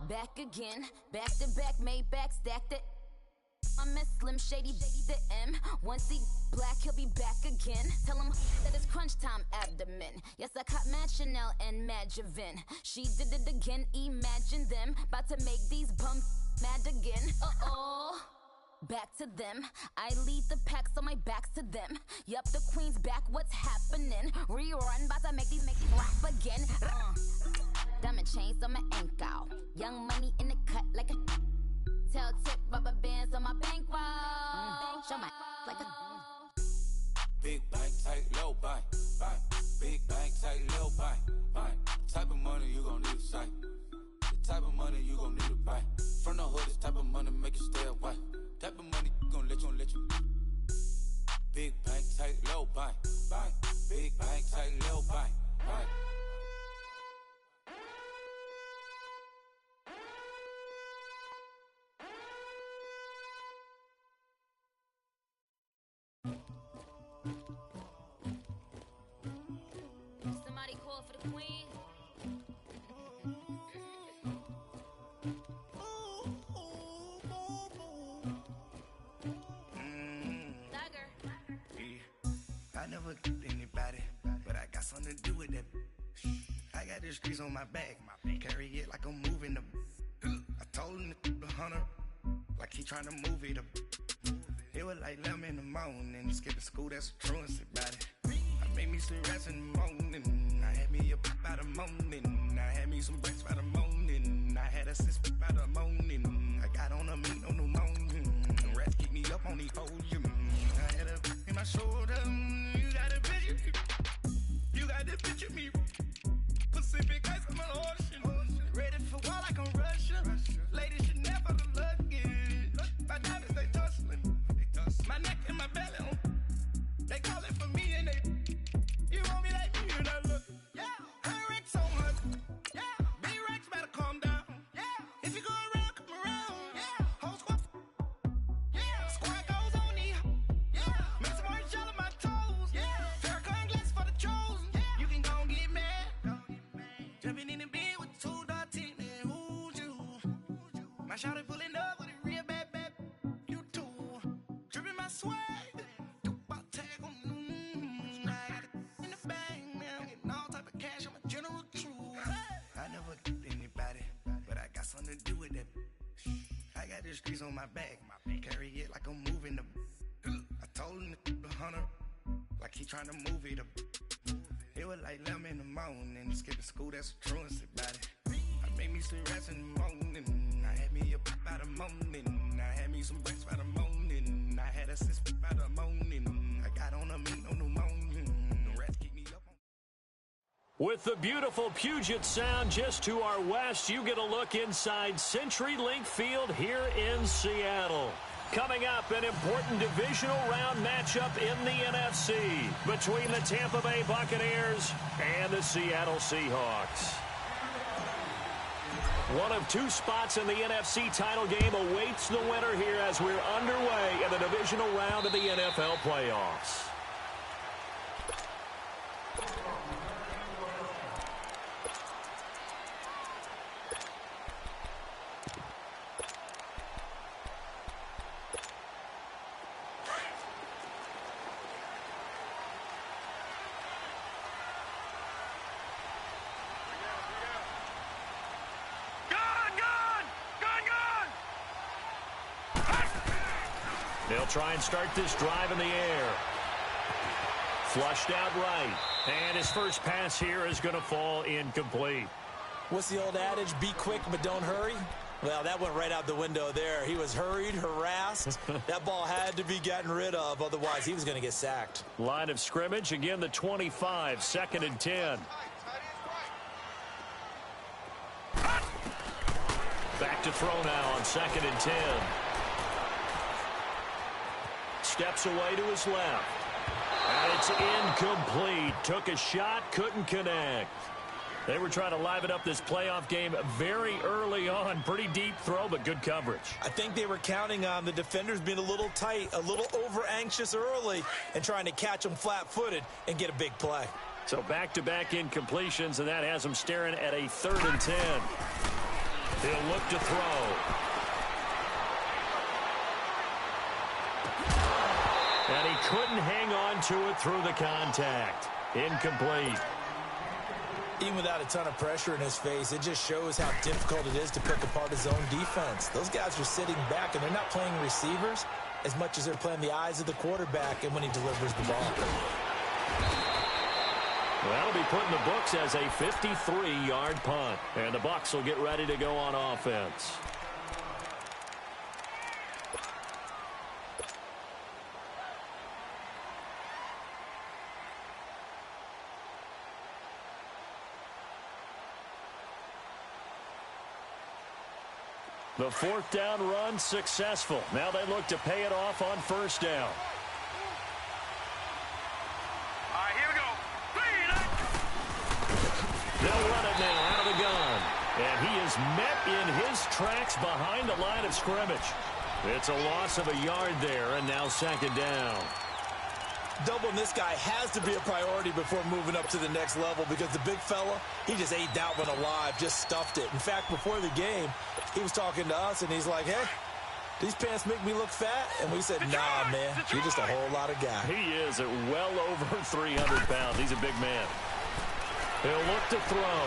Back again, back to back, made back, stacked it. I'm a Slim Shady, the M. Once he black, he'll be back again. Tell him that it's crunch time abdomen. Yes, I caught Mad Chanel and Mad Javin. She did it again, imagine them. About to make these bums mad again. Uh-oh. Back to them. I lead the pack, so my back's to them. Yup, the queen's back, what's happening? Rerun, about to make these rap again. Diamond chains on my ankle. Young money in the cut like a... Tell tip rubber bands on my bankroll. Show my like a... Big bank, tight, low bank, bank. Big bank, tight, low bank, bank. Type of money you gon' need to sight. The type of money you gon' need to buy. From the hood, this type of money make you stay away. Type of money gon' let you. Big bank, tight, low bank, bank. Big bank, tight, low bank, bank. Somebody call for the queen. I never killed anybody, but I got something to do with that. I got the streets on my back, carry it like I'm moving the. I told him to the hunter, like he trying to move it up. It was like 11 in the morning, skipping school, that's a truancy about it. I made me some rest in the morning, I had me a pop by the morning. I had me some breaks by the morning, I had a six by the morning. I got on a meat on the morning, the rats keep me up on these podium. I had a in my shoulder, you got a picture, you got the picture me. Pacific ice on my ocean, ready for war like I'm Russian. Ladies should never look it. My diamonds they tussling, my neck and my belly on. They call it for me and they. You want me like me and I look. Yeah, I wreck so much. Yeah, B-Rex better calm down. Yeah, if you go around, come around. Yeah, whole squad. Yeah, squad goes on the. Yeah, make some orange gel on my toes. Yeah, Farrakhan glass for the chosen. Yeah, you can go and get mad. Jumping in the bed with 2 dark teeth and who's you? My shawty pulling up with a real bad. You too, dripping my swag. Something to do with that. I got the streets on my back, carry it like I'm moving the. I told him to the hunter, like he trying to move it up. It was like 11 in the morning, skipping school, that's a truancy about it. I made me some rest in the morning, I had me a pop by the morning. I had me some breaks by the morning, I had a six by the morning. I got on a meat on the morning, the rats keep me up on. With the beautiful Puget Sound just to our west, you get a look inside CenturyLink Field here in Seattle. Coming up, an important divisional round matchup in the NFC between the Tampa Bay Buccaneers and the Seattle Seahawks. One of 2 spots in the NFC title game awaits the winner here as we're underway in the divisional round of the NFL playoffs. They'll try and start this drive in the air. Flushed out right. And his first pass here is going to fall incomplete. What's the old adage? Be quick, but don't hurry. Well, that went right out the window there. He was hurried, harassed. That ball had to be gotten rid of. Otherwise, he was going to get sacked. Line of scrimmage. Again, the 25. 2nd and 10. Back to throw now on 2nd and 10. Steps away to his left. And it's incomplete. Took a shot, couldn't connect. They were trying to liven up this playoff game very early on. Pretty deep throw, but good coverage. I think they were counting on the defenders being a little tight, a little over-anxious early, and trying to catch them flat-footed and get a big play. So back-to-back incompletions, and that has them staring at a 3rd and 10. He'll look to throw. And he couldn't hang on to it through the contact. Incomplete. Even without a ton of pressure in his face, it just shows how difficult it is to pick apart his own defense. Those guys are sitting back, and they're not playing receivers as much as they're playing the eyes of the quarterback and when he delivers the ball. Well, that'll be put in the books as a 53-yard punt. And the Bucs will get ready to go on offense. The fourth down run successful. Now they look to pay it off on first down. All right, here we go. They'll run it now out of the gun. And he is met in his tracks behind the line of scrimmage. It's a loss of a yard there, and now second down. Doubling this guy has to be a priority before moving up to the next level because the big fella, he just ate that one alive, just stuffed it. In fact, before the game, he was talking to us, and he's like, hey, these pants make me look fat? And we said, nah, man, you're just a whole lot of guy. He is at well over 300 pounds. He's a big man. He'll look to throw.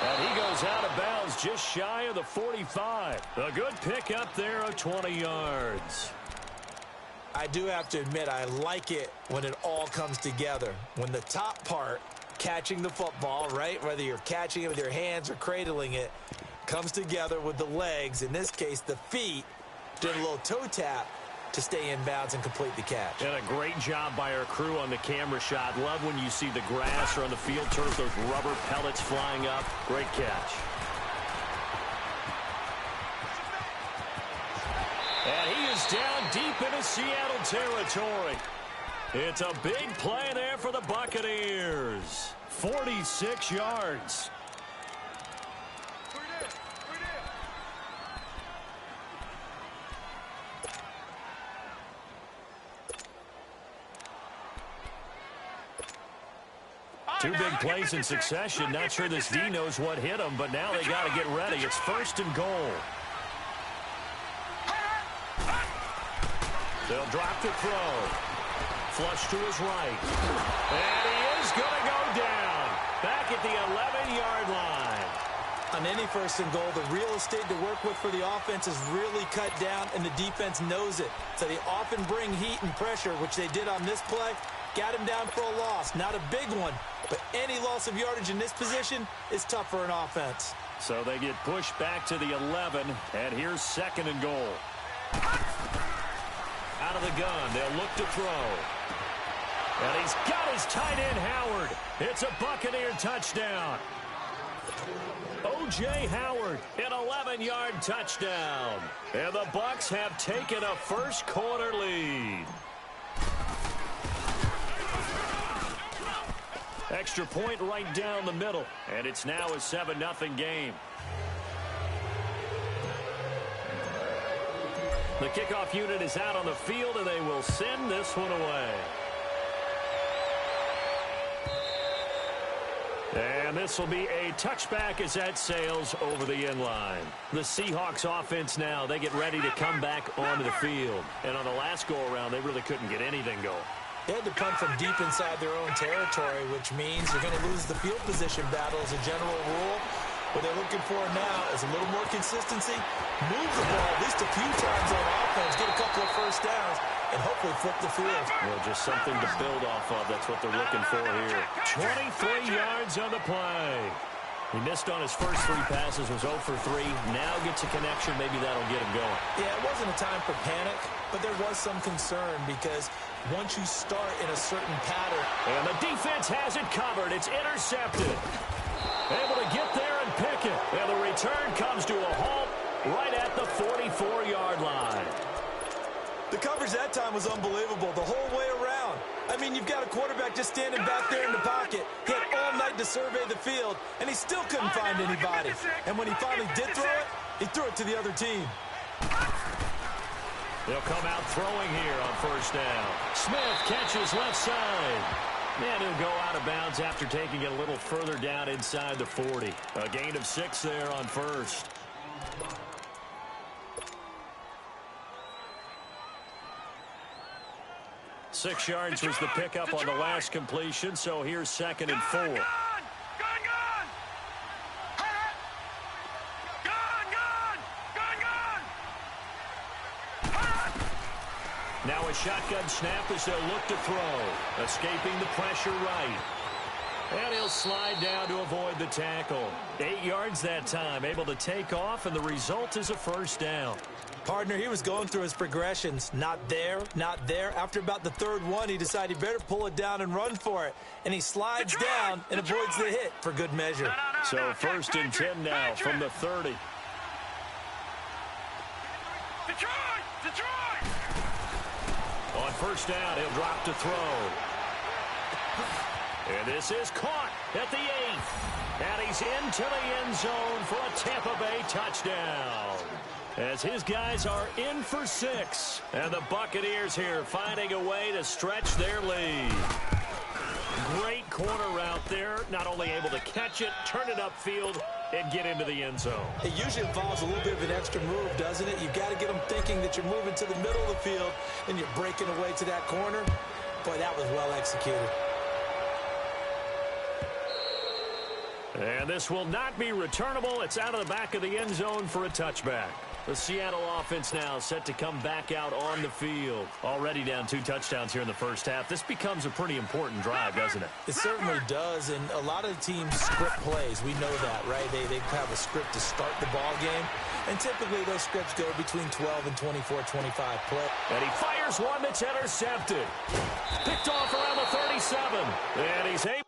And he goes out of bounds just shy of the 45. A good pickup there of 20 yards. I do have to admit, I like it when it all comes together. When the top part, catching the football, right, whether you're catching it with your hands or cradling it, comes together with the legs, in this case the feet, doing a little toe tap to stay in bounds and complete the catch. And a great job by our crew on the camera shot. Love when you see the grass or on the field turf, those rubber pellets flying up. Great catch. And he is down deep into Seattle territory. It's a big play there for the Buccaneers. 46 yards. Two big plays in succession. Not sure this D knows what hit him, but now they got to get ready. It's first and goal. They'll drop the throw. Flush to his right. And he is going to go down. Back at the 11-yard line. On any first and goal, the real estate to work with for the offense is really cut down, and the defense knows it. So they often bring heat and pressure, which they did on this play. Got him down for a loss. Not a big one, but any loss of yardage in this position is tough for an offense. So they get pushed back to the 11, and here's second and goal. Out of the gun, they'll look to throw. And he's got his tight end, Howard. It's a Buccaneer touchdown. O.J. Howard, an 11-yard touchdown. And the Bucs have taken a first-quarter lead. Extra point right down the middle. And it's now a 7-0 game. The kickoff unit is out on the field, and they will send this one away. And this will be a touchback as that sails over the end line. The Seahawks offense now, they get ready to come back onto the field. And on the last go-around, they really couldn't get anything going. They had to punt from deep inside their own territory, which means you're going to lose the field position battle as a general rule. What they're looking for now is a little more consistency, move the ball at least a few times on offense, get a couple of first downs, and hopefully flip the field. Well, just something to build off of. That's what they're looking for here. 23 yards on the play. He missed on his first 3 passes, was 0 for 3. Now gets a connection. Maybe that'll get him going. Yeah, it wasn't a time for panic, but there was some concern because once you start in a certain pattern. And the defense has it covered. It's intercepted. Able to get there and pick it. And the return comes to a halt right at the 44-yard line. The coverage that time was unbelievable the whole way around. I mean, you've got a quarterback just standing back there in the pocket. He had all night to survey the field, and he still couldn't find anybody. And when he finally did throw it, he threw it to the other team. They'll come out throwing here on first down. Smith catches left side. And he'll go out of bounds after taking it a little further down inside the 40. A gain of 6 there on first. Six yards was the pickup on the last completion, so here's 2nd and 4. Now a shotgun snap as they'll look to throw. Escaping the pressure right. And he'll slide down to avoid the tackle. 8 yards that time, able to take off, and the result is a first down. Partner, he was going through his progressions. Not there, not there. After about the third one, he decided he better pull it down and run for it. And he slides down and avoids the hit for good measure. So 1st and 10 now from the 30. On first down, he'll drop to throw. And this is caught at the 8th. And he's into the end zone for a Tampa Bay touchdown. As his guys are in for 6. And the Buccaneers here finding a way to stretch their lead. Great corner route there. Not only able to catch it, turn it upfield, and get into the end zone. It usually involves a little bit of an extra move, doesn't it? You've got to get them thinking that you're moving to the middle of the field and you're breaking away to that corner. Boy, that was well executed. And this will not be returnable. It's out of the back of the end zone for a touchback. The Seattle offense now set to come back out on the field. Already down 2 touchdowns here in the first half. This becomes a pretty important drive, doesn't it? It certainly does, and a lot of the teams script plays. We know that, right? They have a script to start the ball game, and typically those scripts go between 12 and 24, 25 play. And he fires one that's intercepted. Picked off around the 37, and he's able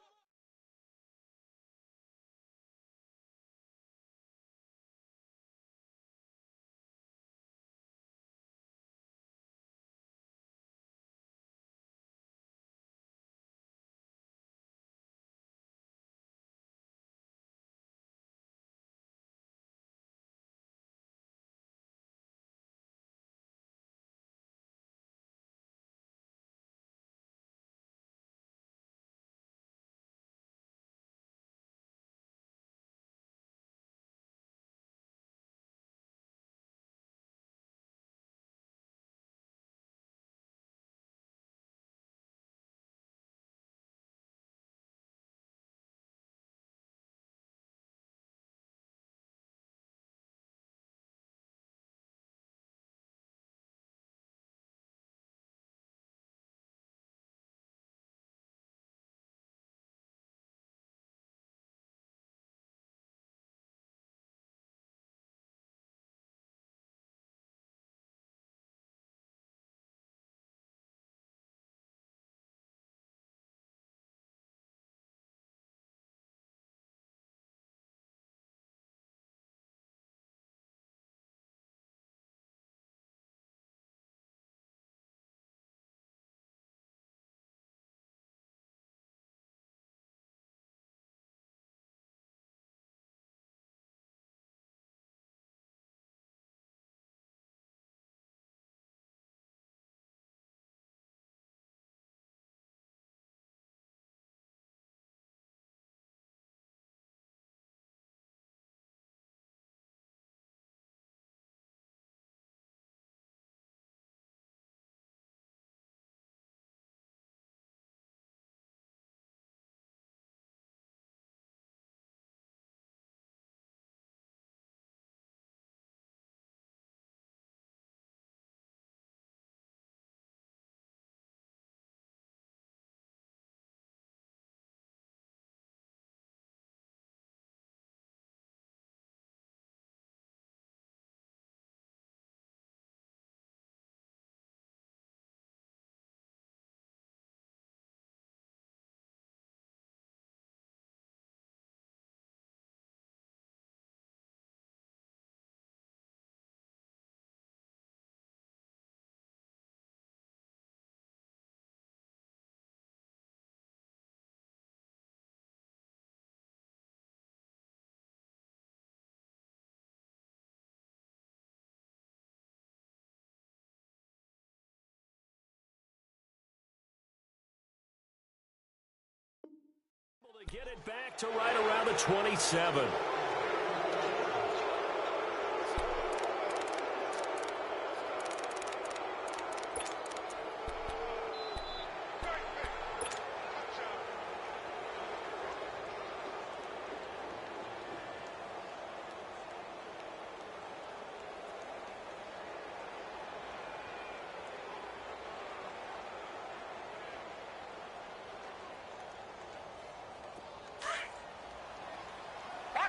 get it back to right around the 27.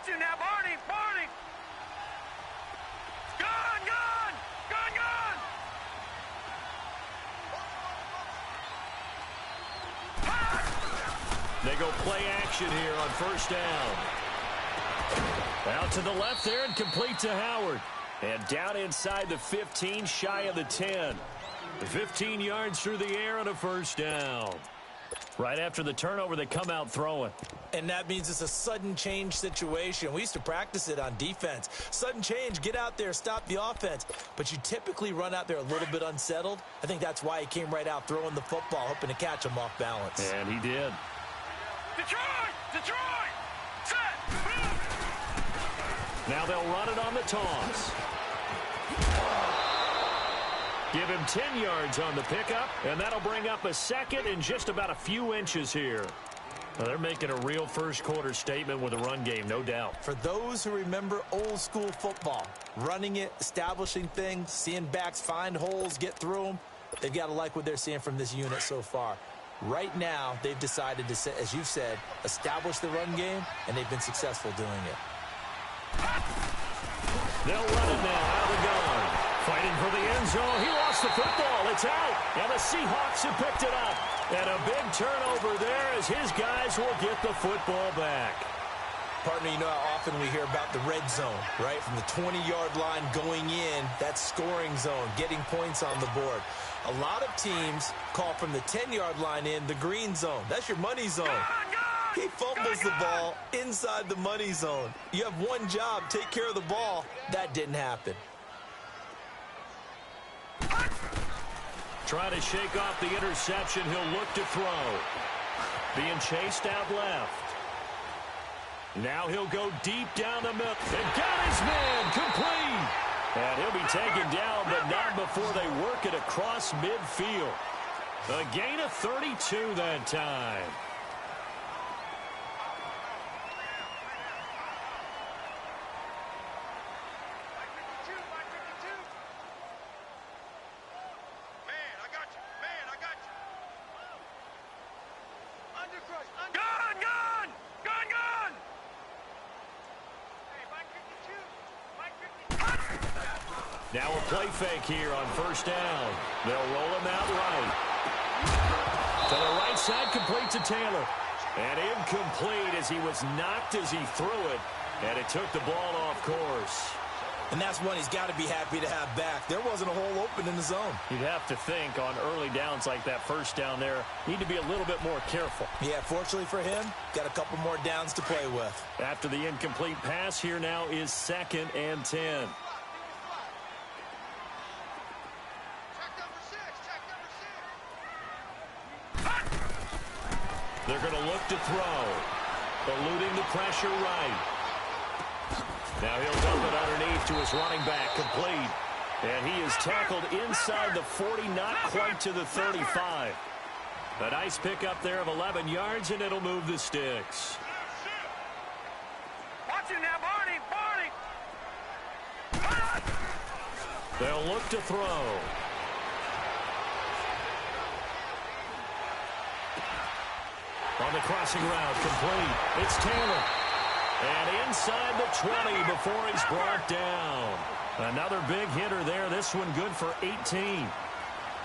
You now, Barney! Barney! Gone! Gone! Gone! Gone! They go play action here on first down. Out to the left there and complete to Howard. And down inside the 15, shy of the 10. 15 yards through the air on a first down. Right after the turnover, they come out throwing. And that means it's a sudden change situation. We used to practice it on defense. Sudden change, get out there, stop the offense. But you typically run out there a little bit unsettled. I think that's why he came right out throwing the football, hoping to catch him off balance. And he did. Detroit! Detroit! Set! Now they'll run it on the toss. Give him 10 yards on the pickup, and that'll bring up a second in just about a few inches here. Well, they're making a real first-quarter statement with a run game, no doubt. For those who remember old-school football, running it, establishing things, seeing backs find holes, get through them, they've got to like what they're seeing from this unit so far. Right now, they've decided to, as you've said, establish the run game, and they've been successful doing it. They'll run it now out of the gun. Fighting for the end zone. He lost the football. It's out. And the Seahawks have picked it up. And a big turnover there as his guys will get the football back. Partner, you know how often we hear about the red zone, right? From the 20-yard line going in, that scoring zone, getting points on the board. A lot of teams call from the 10-yard line in the green zone. That's your money zone. He fumbles the ball inside the money zone. You have one job, take care of the ball. That didn't happen. Trying to shake off the interception. He'll look to throw. Being chased out left. Now he'll go deep down the middle. And got his man complete. And he'll be taken down, but not before they work it across midfield. A gain of 32 that time. Now a play fake here on first down. They'll roll him out right. To the right side, complete to Taylor. And incomplete as he was knocked as he threw it. And it took the ball off course. And that's one he's got to be happy to have back. There wasn't a hole open in the zone. You'd have to think on early downs like that first down there, need to be a little bit more careful. Yeah, fortunately for him, got a couple more downs to play with. After the incomplete pass, here now is 2nd and 10. They're going to look to throw. Eluding the pressure right. Now he'll dump it underneath to his running back, complete. And he is tackled inside the 40, not quite to the 35. A nice pickup there of 11 yards, and it'll move the sticks. Watch it now, Barney! Barney! They'll look to throw. On the crossing route, complete. It's Taylor. And inside the 20 before he's brought down. Another big hitter there. This one good for 18.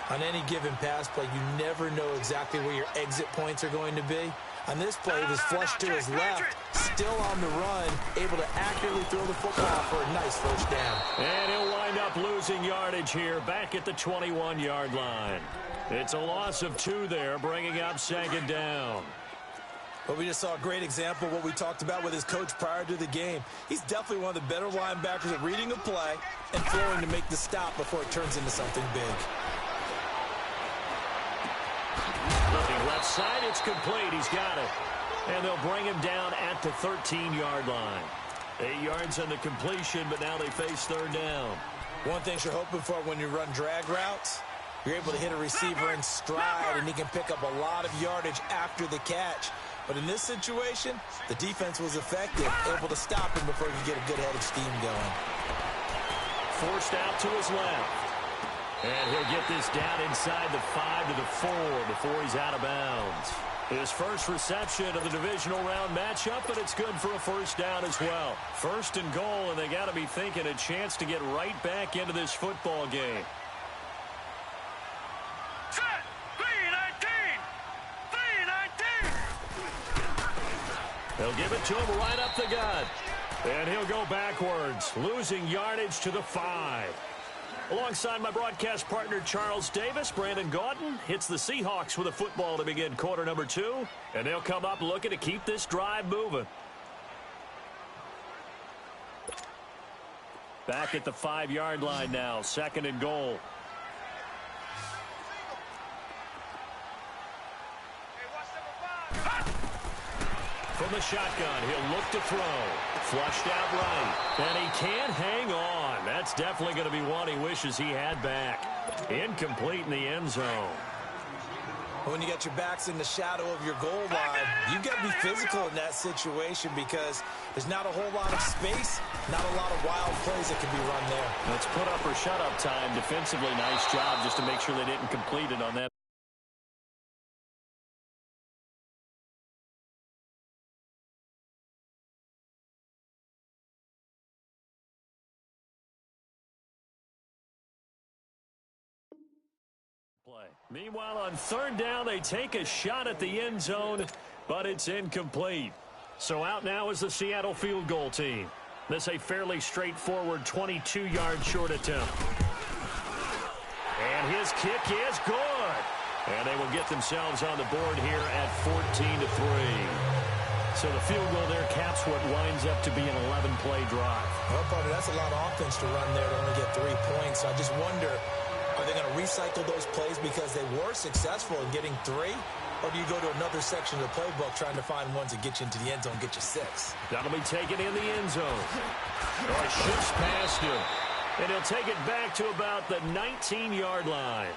On any given pass play, you never know exactly where your exit points are going to be. On this play, it was flushed to his left, still on the run, able to accurately throw the football for a nice first down. And he'll wind up losing yardage here, back at the 21-yard line. It's a loss of 2 there, bringing up 2nd down. But we just saw a great example of what we talked about with his coach prior to the game. He's definitely one of the better linebackers at reading a play and throwing to make the stop before it turns into something big. Looking left side, it's complete. He's got it. And they'll bring him down at the 13-yard line. 8 yards on the completion, but now they face third down. One thing you're hoping for when you run drag routes, you're able to hit a receiver in stride, and he can pick up a lot of yardage after the catch. But in this situation, the defense was effective, able to stop him before he could get a good head of steam going. Forced out to his left. And he'll get this down inside the 5 to the 4 before he's out of bounds. His first reception of the divisional round matchup, but it's good for a first down as well. First and goal, and they got to be thinking a chance to get right back into this football game. Set. 3-19. 3-19. They'll give it to him right up the gut. And he'll go backwards, losing yardage to the 5. Alongside my broadcast partner, Charles Davis, Brandon Gaudin hits the Seahawks with a football to begin quarter number 2. And they'll come up looking to keep this drive moving. Back at the 5-yard line now, second and goal. From the shotgun, he'll look to throw. Flushed out right. And he can't hang on. That's definitely going to be one he wishes he had back. Incomplete in the end zone. When you got your backs in the shadow of your goal line, you've got to be physical in that situation because there's not a whole lot of space, not a lot of wild plays that can be run there. Let's put up or shut up time. Defensively, nice job just to make sure they didn't complete it on that. Play. Meanwhile, on third down, they take a shot at the end zone, but it's incomplete. So out now is the Seattle field goal team. This a fairly straightforward 22-yard short attempt. And his kick is good. And they will get themselves on the board here at 14-3. So the field goal there caps what winds up to be an 11-play drive. Well, partner, that's a lot of offense to run there to only get 3 points. I just wonder, are they going to recycle those plays because they were successful in getting 3? Or do you go to another section of the playbook trying to find ones that get you into the end zone, get you 6? That'll be taken in the end zone. Or shifts past him. And he'll take it back to about the 19-yard line.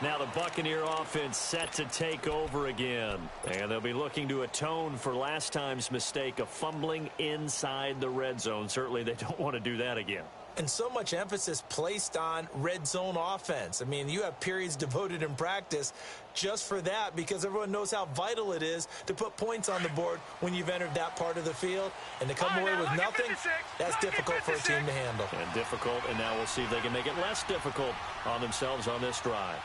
Now the Buccaneer offense set to take over again. And they'll be looking to atone for last time's mistake of fumbling inside the red zone. Certainly they don't want to do that again. And so much emphasis placed on red zone offense. I mean, you have periods devoted in practice just for that because everyone knows how vital it is to put points on the board when you've entered that part of the field. And to come away with nothing, that's difficult for a team to handle. And difficult, and now we'll see if they can make it less difficult on themselves on this drive.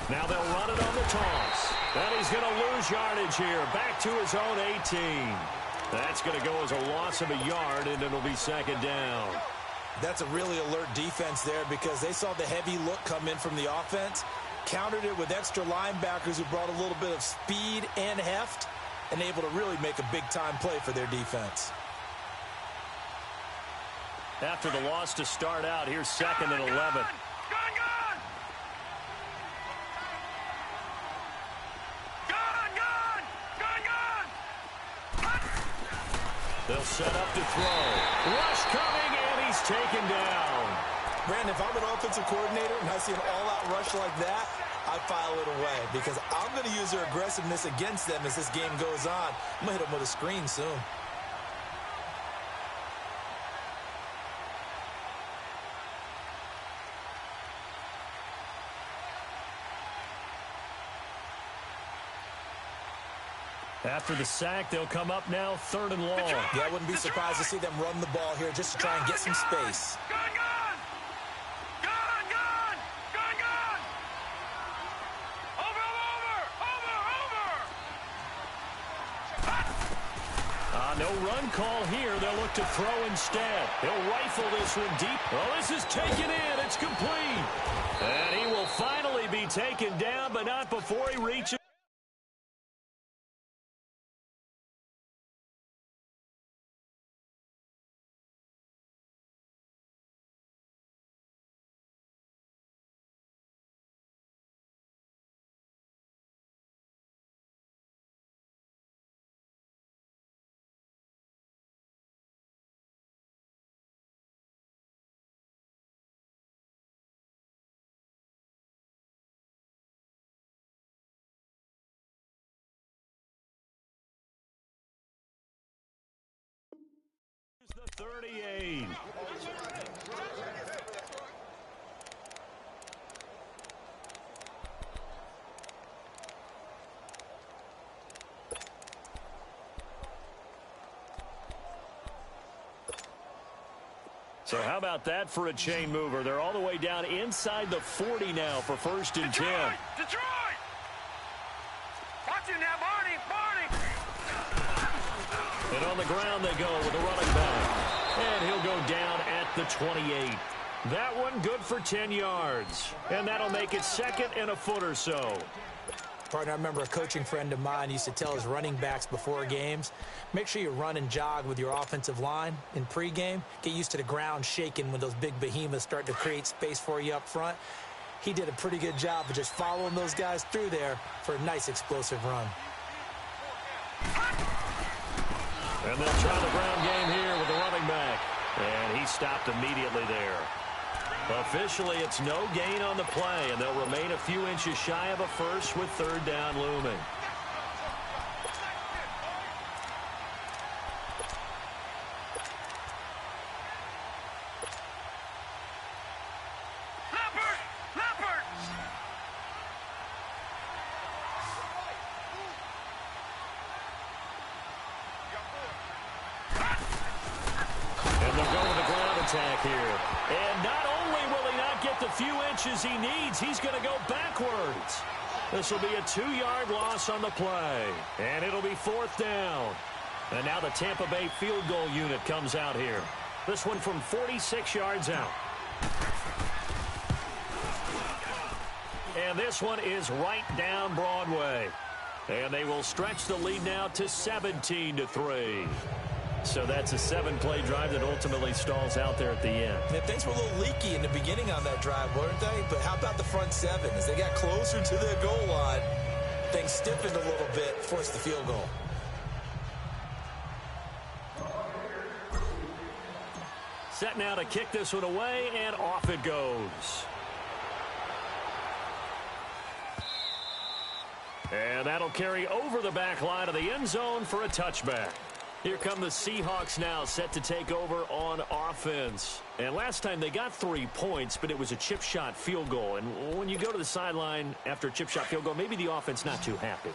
Now they'll run it on the toss. And he's going to lose yardage here. Back to his own 18. That's going to go as a loss of a yard, and it'll be second down. That's a really alert defense there because they saw the heavy look come in from the offense, countered it with extra linebackers who brought a little bit of speed and heft, and able to really make a big-time play for their defense. After the loss to start out, here's second and 11. They'll set up to throw. Rush coming, and he's taken down. Brandon, if I'm an offensive coordinator and I see an all-out rush like that, I file it away because I'm going to use their aggressiveness against them as this game goes on. I'm going to hit them with a screen soon. After the sack, they'll come up now third and long. Yeah, I wouldn't be surprised to see them run the ball here just to try and get some space. No run call here. They'll look to throw instead. He'll rifle this one deep. Oh, this is taken in. It's complete. And he will finally be taken down, but not before he reaches. 38. So how about that for a chain mover? They're all the way down inside the 40 now for 1st and 10. Detroit! Watch it now, Barney! And on the ground they go with a running back. And he'll go down at the 28. That one good for 10 yards. And that'll make it 2nd and a foot or so. Partner, I remember a coaching friend of mine used to tell his running backs before games, make sure you run and jog with your offensive line in pregame. Get used to the ground shaking when those big behemoths start to create space for you up front. He did a pretty good job of just following those guys through there for a nice explosive run. And they'll try the ground game here with the running back. And he stopped immediately there. Officially, it's no gain on the play, and they'll remain a few inches shy of a first with 3rd down looming. And they'll go with the ground attack here. And not only will he not get the few inches he needs, he's going to go backwards. This will be a 2-yard loss on the play. And it'll be 4th down. And now the Tampa Bay field goal unit comes out here. This one from 46 yards out. And this one is right down Broadway. And they will stretch the lead now to 17-3. So that's a 7-play drive that ultimately stalls out there at the end. And things were a little leaky in the beginning on that drive, weren't they? But how about the front 7? As they got closer to the goal line, things stiffened a little bit, forced the field goal. Set now to kick this one away, and off it goes. And that'll carry over the back line of the end zone for a touchback. Here come the Seahawks now, set to take over on offense. And last time they got 3 points, but it was a chip shot field goal. And when you go to the sideline after a chip shot field goal, maybe the offense not too happy.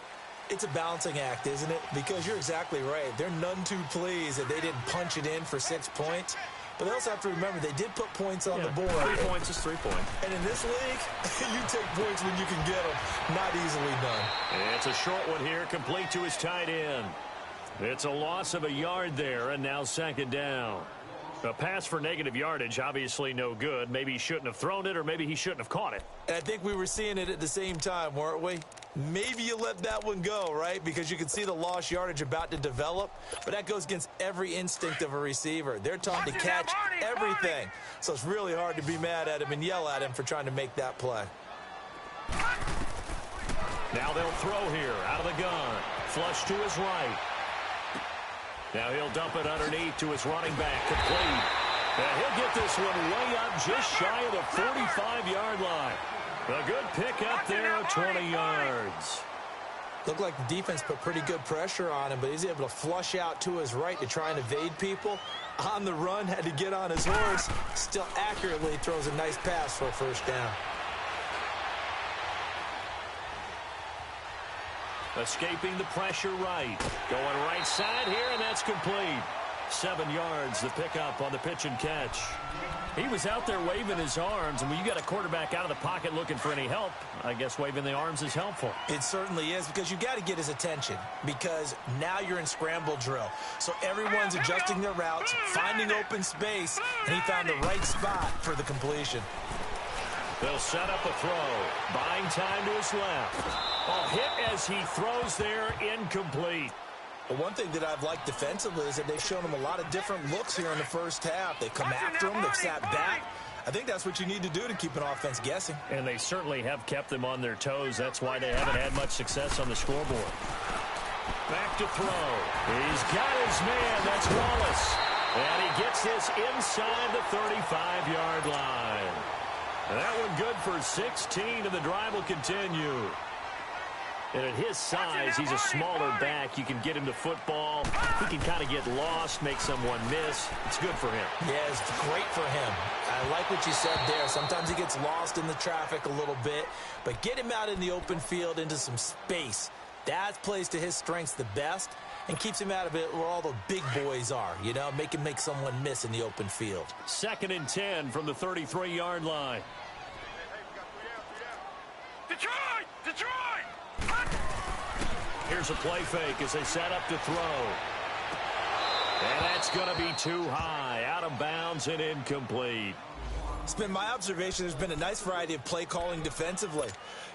It's a balancing act, isn't it? Because you're exactly right. They're none too pleased that they didn't punch it in for 6 points. But they also have to remember they did put points on the board. 3 points is 3 points. And in this league, you take points when you can get them. Not easily done. And it's a short one here, complete to his tight end. It's a loss of a yard there, and now 2nd down. A pass for negative yardage, obviously no good. Maybe he shouldn't have thrown it, or maybe he shouldn't have caught it. And I think we were seeing it at the same time, weren't we? Maybe you let that one go, right? Because you can see the lost yardage about to develop. But that goes against every instinct of a receiver. They're taught to catch everything. So it's really hard to be mad at him and yell at him for trying to make that play. Now they'll throw here out of the gun. Flush to his right. Now he'll dump it underneath to his running back, complete. And he'll get this one way up just shy of the 45-yard line. A good pick up there at 20 yards. Looked like the defense put pretty good pressure on him, but he's able to flush out to his right to try and evade people. On the run, had to get on his horse. Still accurately throws a nice pass for a 1st down. Escaping the pressure right. Going right side here, and that's complete. 7 yards, the pickup on the pitch and catch. He was out there waving his arms, and when you got a quarterback out of the pocket looking for any help, I guess waving the arms is helpful. It certainly is, because you got to get his attention, because now you're in scramble drill. So everyone's adjusting their routes, finding open space, and he found the right spot for the completion. They'll set up a throw. Buying time to his left. A hit as he throws there, incomplete. The one thing that I've liked defensively is that they've shown him a lot of different looks here in the 1st half. They come after him, they've sat back. I think that's what you need to do to keep an offense guessing. And they certainly have kept them on their toes. That's why they haven't had much success on the scoreboard. Back to throw. He's got his man. That's Wallace. And he gets this inside the 35-yard line. And that one good for 16, and the drive will continue. And at his size, he's a smaller back. You can get him to football. He can kind of get lost, make someone miss. It's good for him. Yeah, it's great for him. I like what you said there. Sometimes he gets lost in the traffic a little bit, but get him out in the open field into some space. That plays to his strengths the best and keeps him out of it where all the big boys are, you know, make him make someone miss in the open field. 2nd and 10 from the 33-yard line. Detroit! Detroit! Here's a play fake as they set up to throw. And that's going to be too high, out of bounds and incomplete. It's been my observation there's been a nice variety of play calling defensively.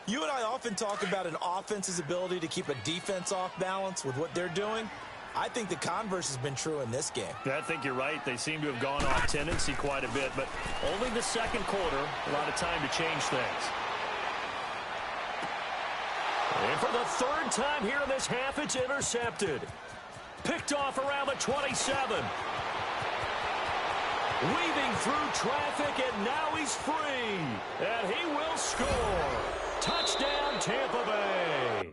You and I often talk about an offense's ability to keep a defense off balance with what they're doing. I think the converse has been true in this game. Yeah, I think you're right. They seem to have gone off tendency quite a bit, but only the second quarter, a lot of time to change things. And for the 3rd time here in this half, it's intercepted. Picked off around the 27. Weaving through traffic, and now he's free. And he will score. Touchdown, Tampa Bay.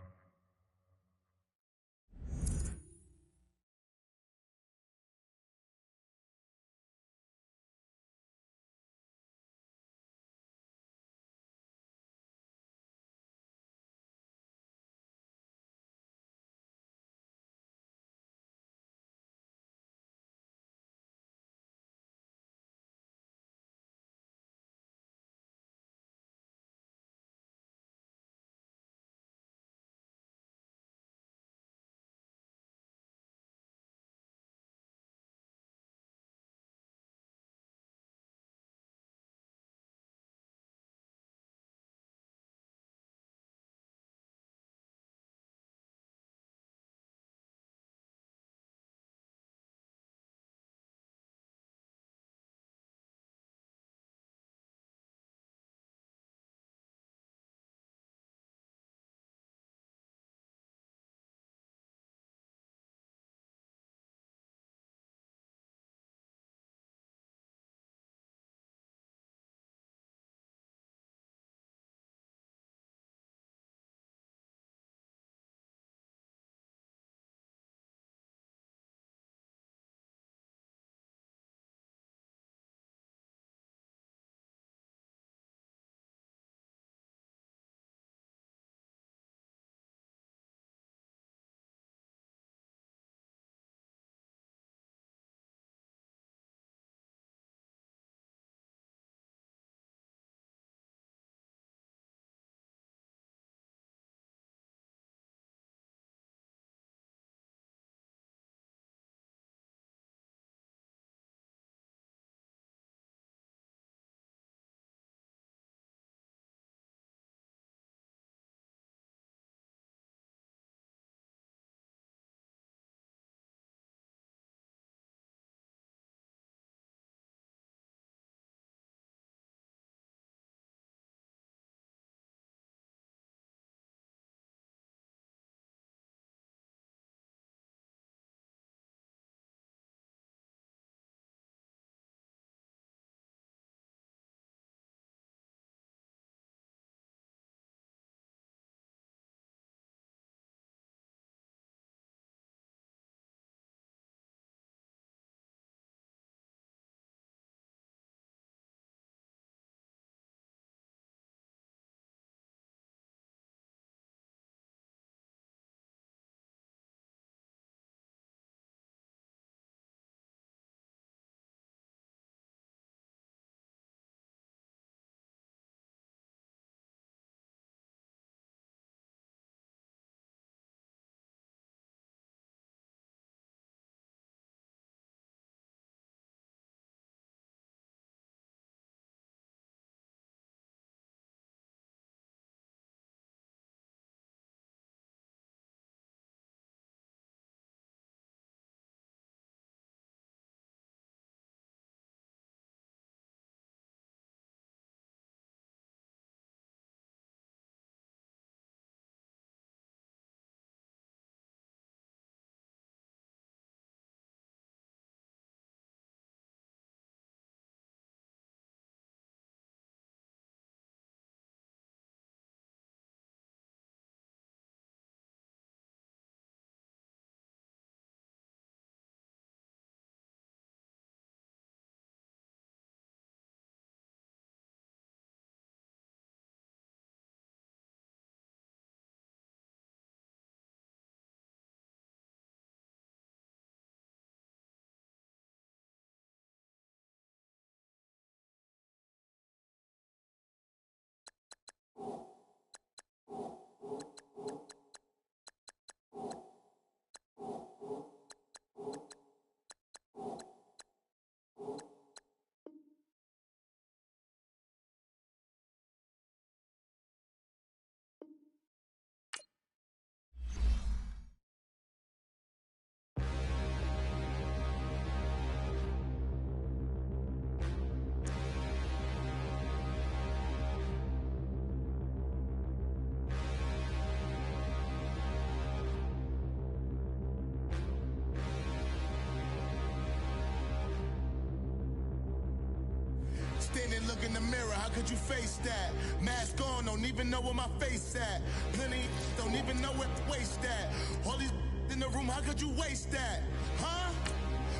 Standing, look in the mirror, how could you face that? Mask on, don't even know where my face at. Plenty, don't even know where to waste that. All these in the room, how could you waste that? Huh?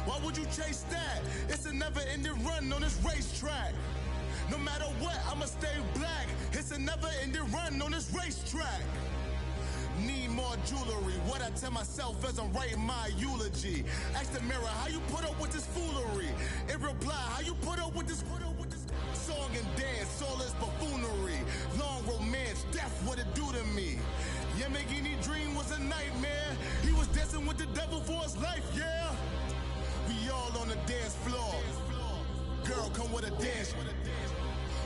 Why would you chase that? It's a never-ending run on this racetrack. No matter what, I'ma stay black. It's a never-ending run on this racetrack. Need more jewelry. What I tell myself as I'm writing my eulogy. Ask the mirror, how you put up with this foolery? It reply, how you put up with this song and dance, all this buffoonery. Long romance, death, what it do to me? Yamagini dream was a nightmare. He was dancing with the devil for his life, yeah. We all on the dance floor. Girl, come with a dance.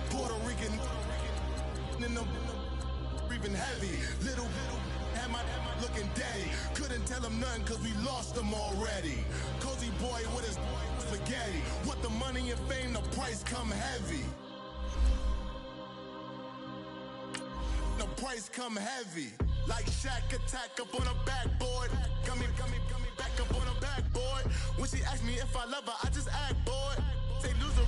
Puerto Rican in the breathing heavy. Little am I looking daddy. Couldn't tell him nothing cause we lost him already. Cozy boy with his spaghetti. What the money and fame, the price come heavy. The price come heavy. Like Shaq attack up on a backboard. Gummy, back up on a backboard. When she asked me if I love her, I just act bored. Say loser,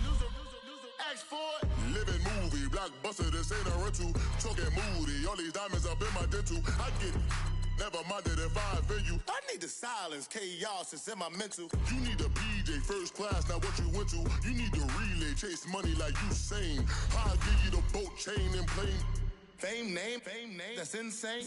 ask for it. Living movie, blockbuster, this ain't a rental. Talking moody, all these diamonds up in my dental. I get never minded if I offend you. I need the silence, chaos is in my mental. You need a PJ, first class, not what you went to. You need the relay, chase money like you sane. I'll give you the boat, chain, and plane. Fame name, that's insane.